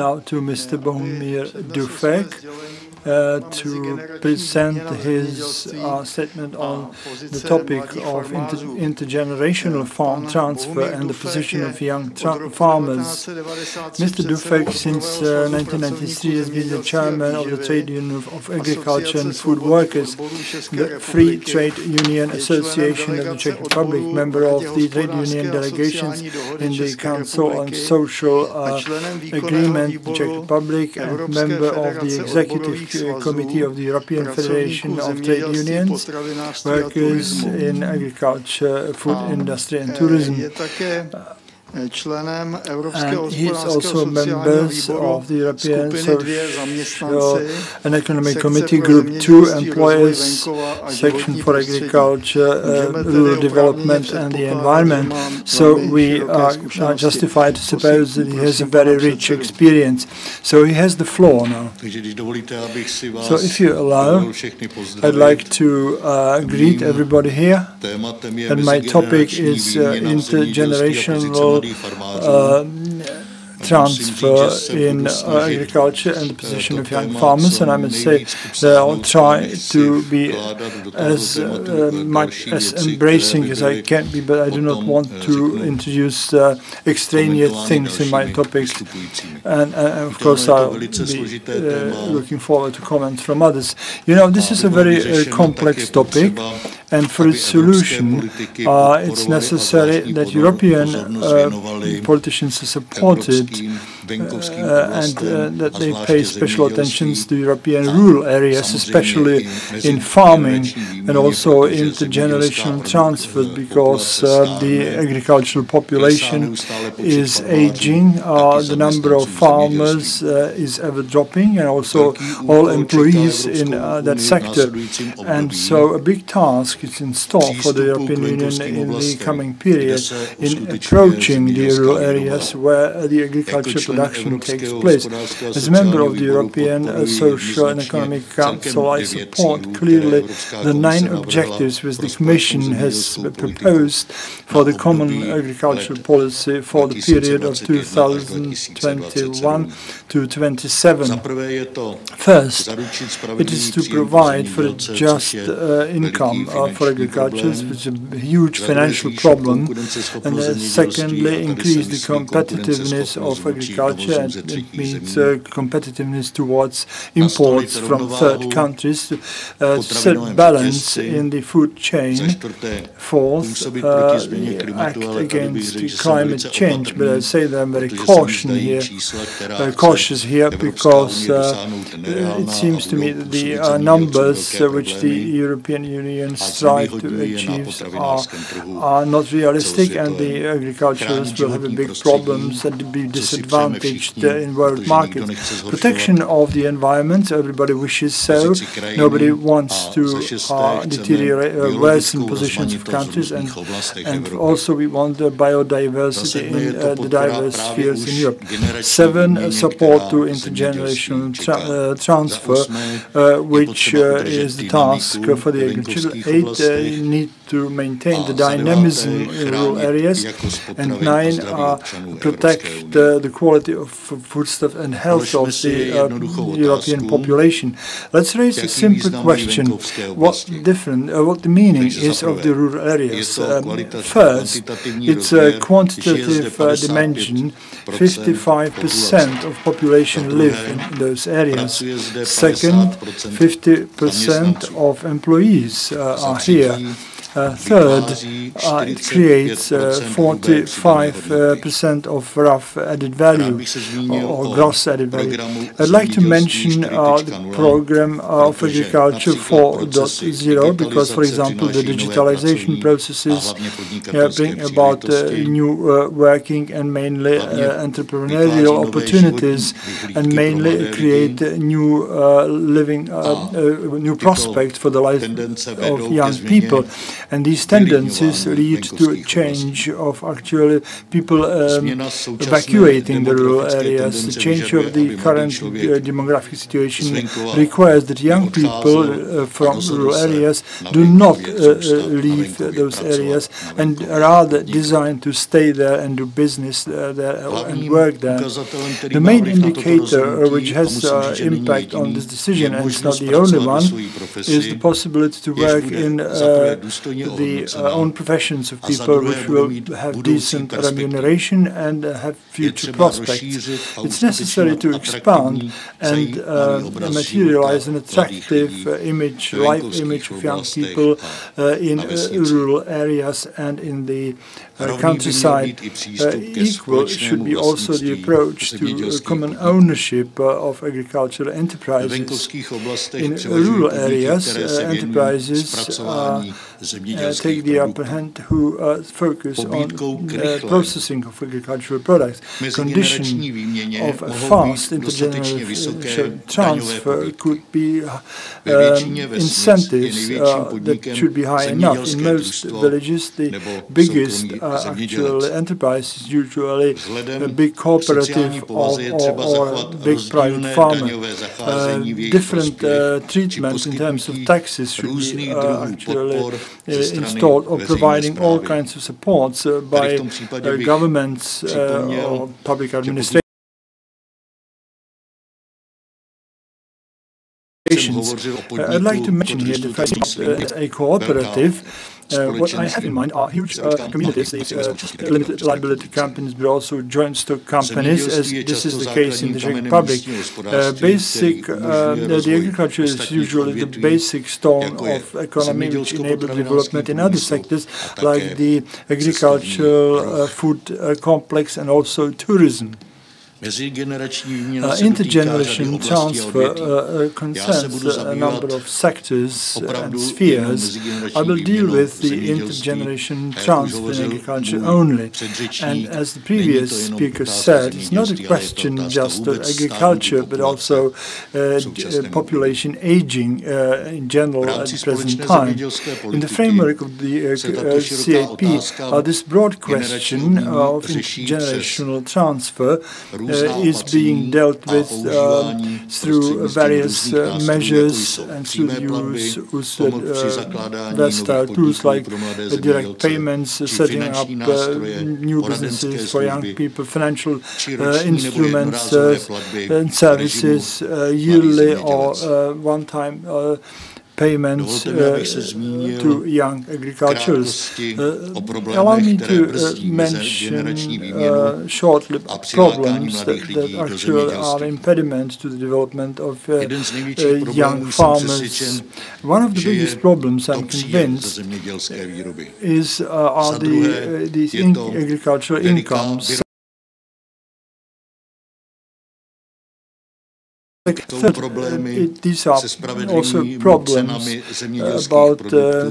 now to Mr. Bohumír Dufek to present his statement on the topic of intergenerational farm transfer and the position of young farmers. Mr. Dufek, since 1993, has been the chairman of the Trade Union of Agriculture and Food Workers, the Free Trade Union Association of the Czech Republic, member of the Trade Union delegations in the Council on Social Agreement, the Czech Republic, and member of the Executive Committee of the European Federation of Trade Unions, workers in agriculture, food industry and tourism. And he is also members of the European Social and Economic Committee Group 2, Employers, Section for Agriculture, Rural Development and the Environment. So we are justified to suppose that he has a very rich experience. So he has the floor now. So if you allow, I'd like to greet everybody here. And my topic is intergenerational transfer in agriculture and the position of young farmers, and I must say that I'll try to be as much as embracing as I can be, but I do not want to introduce extraneous things in my topics, and of course I'll be looking forward to comments from others. You know, this is a very complex topic, and for its solution it's necessary that European politicians are supported and that they pay special attention to European rural areas, especially in farming and also intergenerational transfers, because the agricultural population is aging, the number of farmers is ever dropping, and also all employees in that sector. And so a big task is in store for the European Union in the coming period in approaching the rural areas where the agriculture production takes place. As a member of the European Social and Economic Council, I support clearly the 9 objectives which the Commission has proposed for the Common Agricultural Policy for the period of 2021 to 27. First, it is to provide for a just income for agriculture, which is a huge financial problem, and secondly, increase the competitiveness of agriculture, and it means competitiveness towards imports from third countries, to set balance in the food chain. Fourth, act against the climate change, but I say that I'm very cautious here because it seems to me that the numbers which the European Union strive to achieve are not realistic, and the agriculturists will have big problems and be disadvantaged in world markets. Protection of the environment, everybody wishes so. Nobody wants to deteriorate worsen positions of countries, and also we want biodiversity in the diverse fields in Europe. 7, support to intergenerational transfer, which is the task for the agriculture. 8, need to maintain the dynamism in rural areas, and 9, protect the quality of foodstuff and health of the European population. Let's raise a simple question: what the meaning is of the rural areas? First, it's a quantitative dimension. 55% of population live in those areas. Second, 50% of employees are here. Third, it creates 45% of rough added value or gross added value. I'd like to mention the program of Agriculture 4.0 because, for example, the digitalization processes bring about new working and mainly entrepreneurial opportunities, and mainly create new living, new prospects for the life of young people. And these tendencies lead to a change of actually people evacuating the rural areas. The change of the current demographic situation requires that young people from rural areas do not leave those areas and rather design to stay there and do business there and work there. The main indicator which has impact on this decision, and it's not the only one, is the possibility to work in the own professions of people which will have decent remuneration and have future prospects. It's necessary to expand and materialize an attractive image, life image of young people in rural areas and in the countryside. Equal should be also the approach to common ownership of agricultural enterprises. In rural areas, enterprises take the upper hand who focus on processing of agricultural products. Condition of a fast intergenerational transfer could be incentives that should be high enough. In most villages, the biggest actual enterprise is usually a big cooperative or big private farmer. Different treatment in terms of taxes should be actually installed, or providing all kinds of supports by governments or public administration. I'd like to mention here the fact that a cooperative. What I have in mind are huge communities, these limited liability companies, but also joint stock companies, as this is the case in the Czech Republic. The agriculture is usually the basic stone of economy which enables development in other sectors, like the agricultural food complex and also tourism. Intergenerational transfer concerns a number of sectors and spheres. I will deal with the intergeneration transfer in agriculture only. And as the previous speaker said, it's not a question just of agriculture, but also population aging in general at the present time. In the framework of the CAP, this broad question of intergenerational transfer is being dealt with through various measures and through the use of versatile tools like direct payments, setting up new businesses for young people, financial instruments and services, yearly or one-time payments to young agriculturists. Allow me to mention shortly problems that actually are impediments to the development of young farmers. One of the biggest problems, I'm convinced, are these agricultural incomes. These are also problems about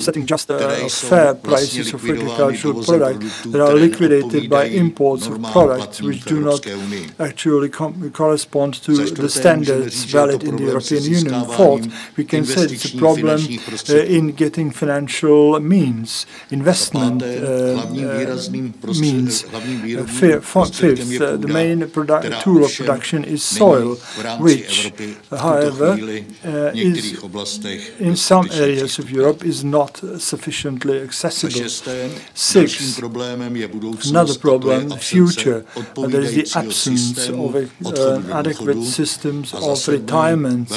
setting just fair prices of agricultural products that are liquidated by imports of products which do not actually correspond to the standards valid in the European Union. Fourth, we can say it's a problem in getting financial means, investment means. Fifth, the main tool of production is soil, which however, in some areas of Europe is not sufficiently accessible. Sixth, another problem, the future. There is the absence of adequate systems of retirement.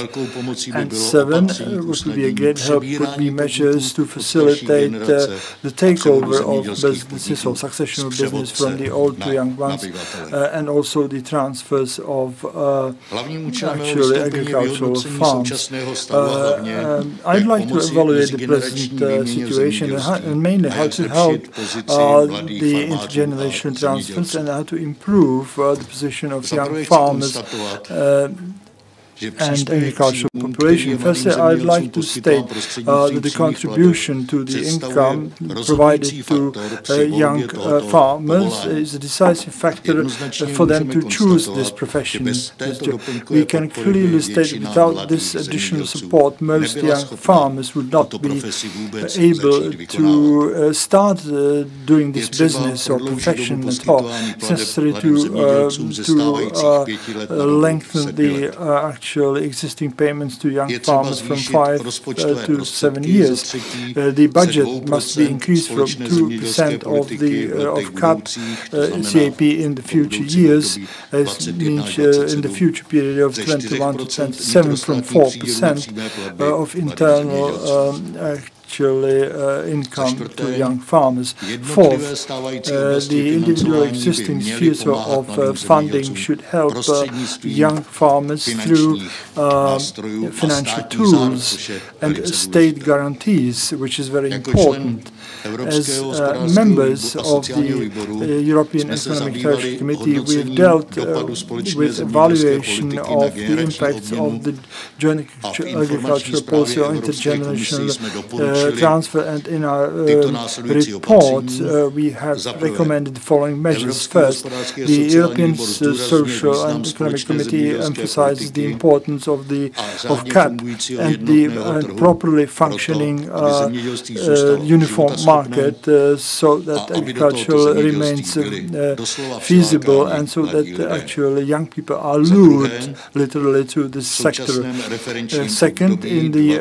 And seven, which would be a great help, would be measures to facilitate the takeover of businesses or succession of business from the old to young ones, and also the transfers of actually agricultural farms. I'd like to evaluate the present situation and mainly how to help the intergenerational transfers and how to improve the position of young farmers. and agricultural population. Firstly, I'd like to state that the contribution to the income provided to young farmers is a decisive factor for them to choose this profession. We can clearly state that without this additional support, most young farmers would not be able to start doing this business or profession at all. It's necessary to lengthen the actual existing payments to young farmers from 5 to 7 years. The budget must be increased from 2% of CAP in the future years, as means in the future period of 21 to 27 from 4% of internal income to young farmers. Fourth, the individual existing spheres of funding should help young farmers through financial tools and state guarantees, which is very important. As members of the European Economic Affairs Committee, we have dealt with evaluation of the impacts of the joint agricultural policy on intergenerational transfer, and in our report we have recommended the following measures. First, the European Social and Economic Committee emphasizes the importance of CAP and the properly functioning uniform market, so that agriculture remains feasible and so that actually young people are lured literally to this sector. Second, in the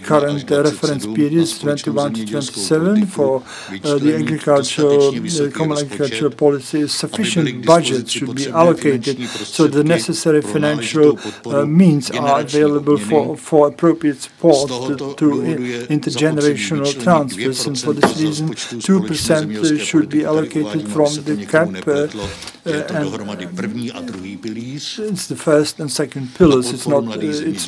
current reference periods 21 to 27 for the common agricultural policy, sufficient budget should be allocated so the necessary financial means are available for appropriate support to intergenerational transfers, and for this reason 2% should be allocated from the CAP, it's the first and second pillars. It's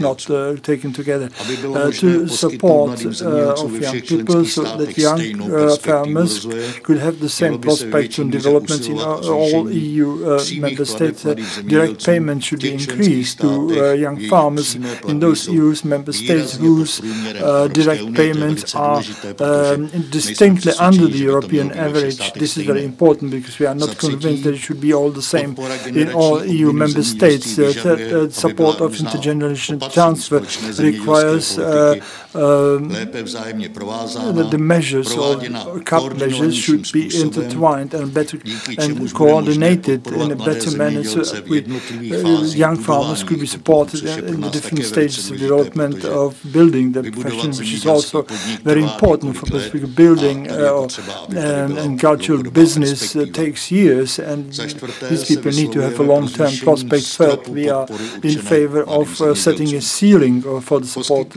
not taken together to support of young people, so that young farmers could have the same prospects and developments in all EU member states. Direct payments should be increased to young farmers in those EU member states whose direct payments are distinctly under the European average. This is very important because we are not convinced that it should be all the same in all EU member states. Support of intergenerational transfer requires that the measures or CAP measures should be intertwined and better and coordinated in a better manner, so that young farmers could be supported in the different stages of development of building the profession, which is also very important for us, because building and cultural business takes years, and these people need to have a long-term prospect. Third, we are in favor of setting a ceiling for the support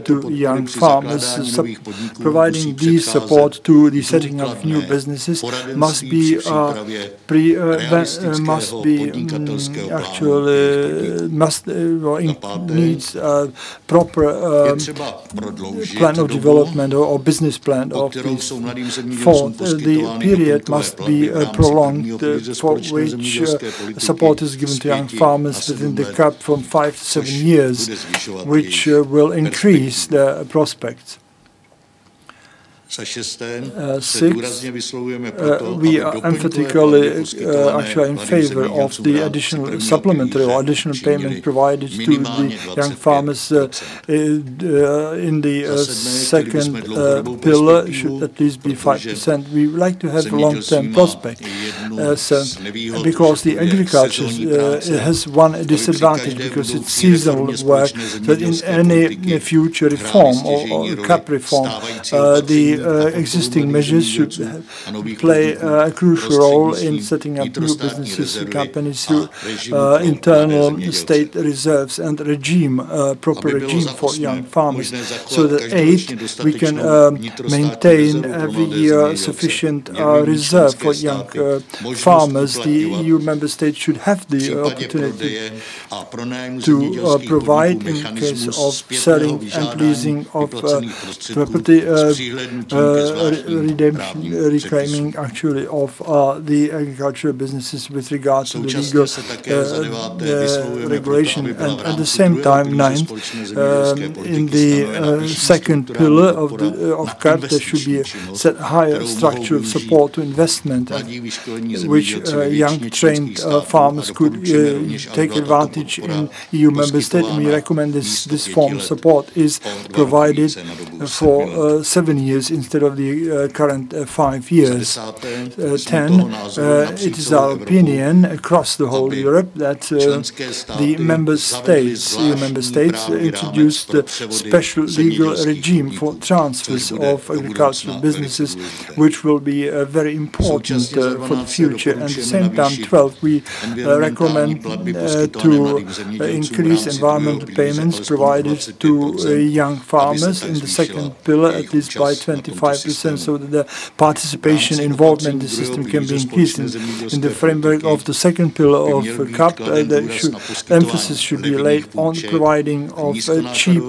to young farmers. Providing these support to the setting up of new businesses must needs proper plan of development or business plan of these. Fourth, the period must be prolonged for which support is given to young farmers within the CAP from 5 to 7 years, which will increase the prospects. Sixth, we are emphatically actually in favor of the additional supplementary or additional payment provided to the young farmers in the second pillar should at least be 5%. We would like to have a long-term prospect, because the agriculture has one disadvantage, because it's seasonal work, that in any future reform or CAP reform, the existing measures should play a crucial role in setting up new businesses and companies through internal state reserves and proper regime for young farmers. So that 8, we can maintain every year sufficient reserve for young farmers, the EU member states should have the opportunity to provide, in case of selling and leasing of property, reclaiming actually of the agricultural businesses with regard to the legal regulation. And at the same time, ninth, in the second pillar of CAP, there should be a higher structural support to investment, which young trained farmers could take advantage in EU member states. And we recommend this form of support is provided for 7 years instead of the current 5 years. 10. It is our opinion across the whole Europe that the member states, EU member states, introduced a special legal regime for transfers of agricultural businesses, which will be very important for the future. And at the same time, 12, we recommend to increase environmental payments provided to young farmers in the second pillar, at least by 25%, so that the participation involvement in the system can be increased. In the framework of the second pillar of CAP, emphasis should be laid on providing of cheap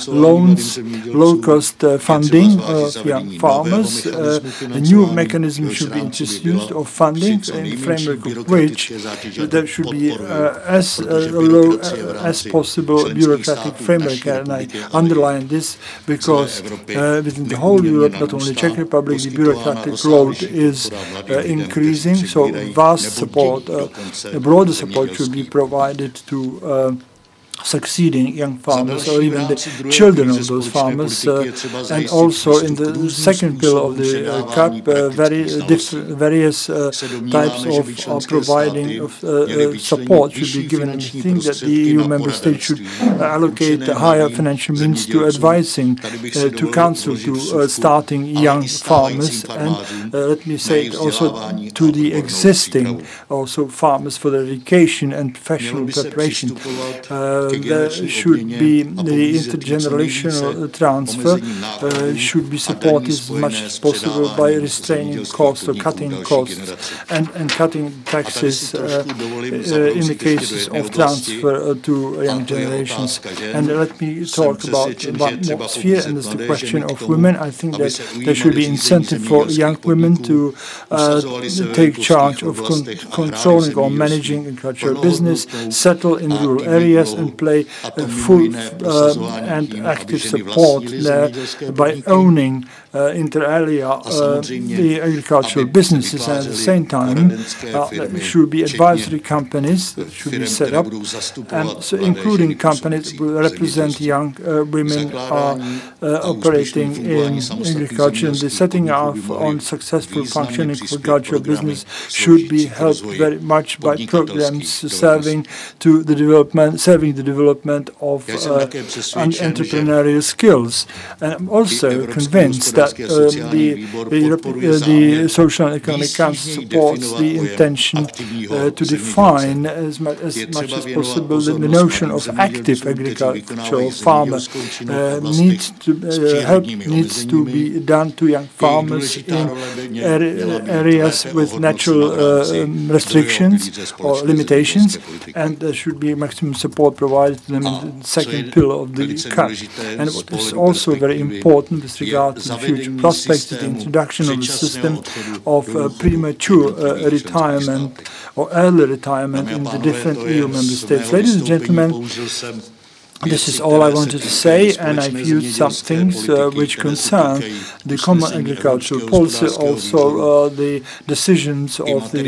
loans, low-cost funding of young farmers. A new mechanism should be introduced of funding, in the framework of which there should be as low as possible bureaucratic framework. And I underline this because within the whole Europe, not only Czech Republic, the bureaucratic load is increasing. So vast support, broader support should be provided to succeeding young farmers or even the children of those farmers, and also in the second pillar of the CAP, various types of providing of support should be given. And I think that the EU member states should allocate higher financial means to advising, to counsel, to starting young farmers, and let me say it also to the existing farmers for their education and professional preparation. There should be the intergenerational transfer should be supported as much as possible by restraining costs or cutting costs and cutting taxes in the cases of transfer to young generations. And let me talk about one more sphere, and that's the question of women. I think that there should be incentive for young women to take charge of controlling or managing agricultural business, settle in rural areas, and play full and active support there by owning inter alia the agricultural businesses. And at the same time, there should be advisory companies that should be set up, and so including companies that will represent young women operating in agriculture. And the setting up on successful functioning agricultural business should be helped very much by programs serving the development of entrepreneurial skills. And I'm also convinced that the Social and Economic Council supports the intention to define as much as possible the notion of active agricultural farmer. Needs to be done to young farmers in areas with natural restrictions or limitations, and there should be maximum support provided to them in the second pillar of the CAP. And what is also very important with regard to the future prospects is the introduction of the system of premature retirement or early retirement in the different EU member states. Ladies and gentlemen, this is all I wanted to say, and I've used some things which concern the common agricultural policy, also the decisions of the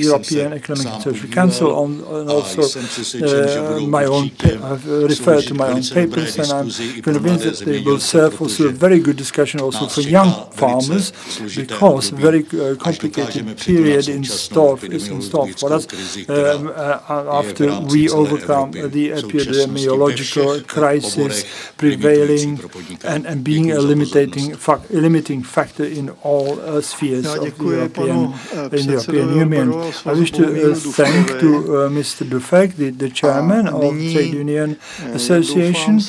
European Economic and Social Council, and also my own. I've referred to my own papers, and I'm convinced that they will serve also a very good discussion also for young farmers, because a very complicated period is in store for us after we overcome the epidemiological crisis prevailing and being a limiting factor in all spheres of the European Union. I wish to thank to Mr. Dufek, the chairman of Trade Union Association.